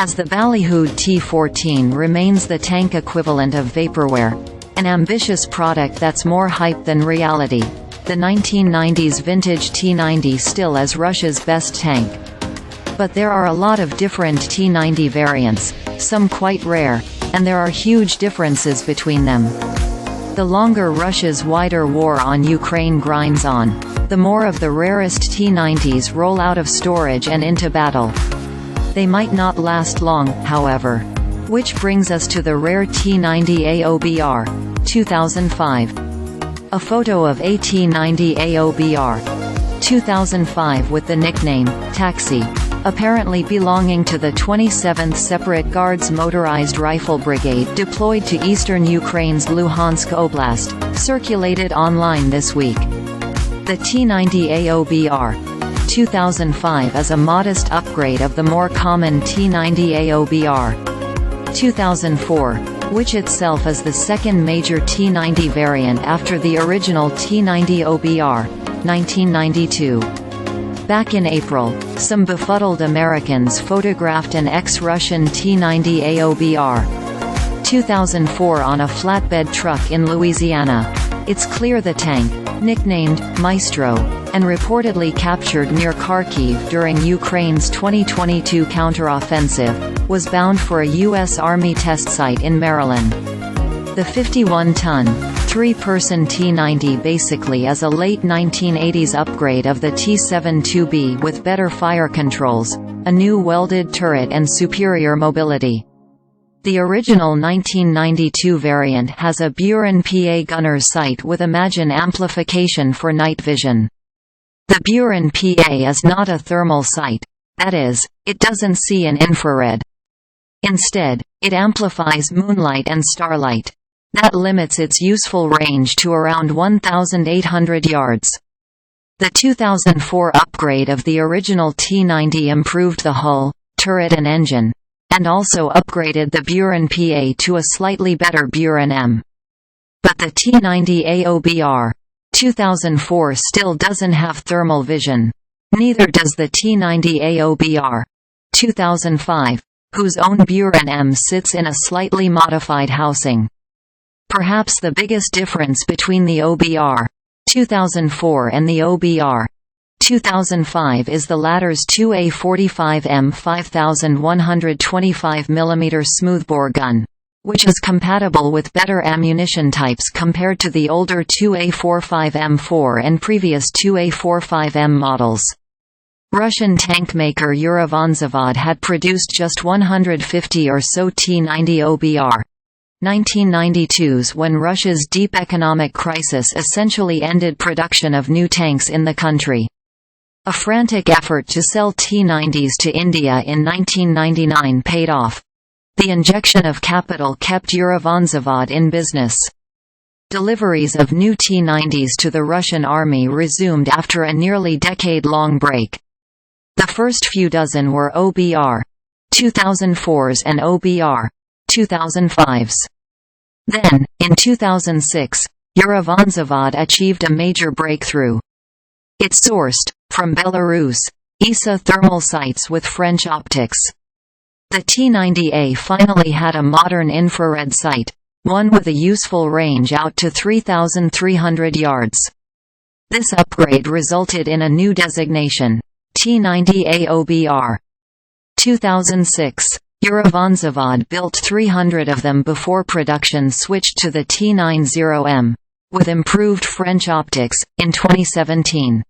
As the ballyhooed T-14 remains the tank equivalent of vaporware, an ambitious product that's more hype than reality, the 1990s vintage T-90 still is Russia's best tank. But there are a lot of different T-90 variants, some quite rare, and there are huge differences between them. The longer Russia's wider war on Ukraine grinds on, the more of the rarest T-90s roll out of storage and into battle. They might not last long, however. Which brings us to the rare T-90A Obr, 2005. A photo of a T-90A Obr, 2005 with the nickname, Taxi, apparently belonging to the 27th Separate Guards Motorized Rifle Brigade deployed to eastern Ukraine's Luhansk Oblast, circulated online this week. The T-90A Obr, 2005 is a modest upgrade of the more common T-90A Obr, 2004, which itself is the second major T-90 variant after the original T-90 Obr, 1992. Back in April, some befuddled Americans photographed an ex-Russian T-90A Obr, 2004 on a flatbed truck in Louisiana. It's clear the tank, nicknamed Maestro, and reportedly captured near Kharkiv during Ukraine's 2022 counteroffensive, was bound for a U.S. Army test site in Maryland. The 51-ton, three-person T-90 basically is a late 1980s upgrade of the T-72B with better fire controls, a new welded turret and superior mobility. The original 1992 variant has a Buran-PA gunner's sight with imagine-amplification for night vision. The Buran-PA is not a thermal sight, that is, it doesn't see in infrared. Instead, it amplifies moonlight and starlight. That limits its useful range to around 1,800 yards. The 2004 upgrade of the original T-90 improved the hull, turret and engine, and also upgraded the Buran-PA to a slightly better Buran-M. But the T-90A Obr, 2004 still doesn't have thermal vision. Neither does the T-90A Obr, 2005, whose own Buran-M sits in a slightly modified housing. Perhaps the biggest difference between the Obr, 2004 and the Obr, 2005 is the latter's 2A45M 5125 mm smoothbore gun, which is compatible with better ammunition types compared to the older 2A45M4 and previous 2A45M models. Russian tank maker Uralvagonzavod had produced just 150 or so T-90 Obr, 1992s when Russia's deep economic crisis essentially ended production of new tanks in the country. A frantic effort to sell T-90s to India in 1999 paid off. The injection of capital kept Uralvagonzavod in business. Deliveries of new T-90s to the Russian army resumed after a nearly decade-long break. The first few dozen were Obr, 2004s and Obr, 2005s. Then, in 2006, Uralvagonzavod achieved a major breakthrough. It sourced, from Belarus, Essa thermal sights with French optics. The T-90A finally had a modern infrared sight, one with a useful range out to 3,300 yards. This upgrade resulted in a new designation, T-90A Obr. 2006. Uralvagonzavod built 300 of them before production switched to the T-90M, with improved French optics, in 2017.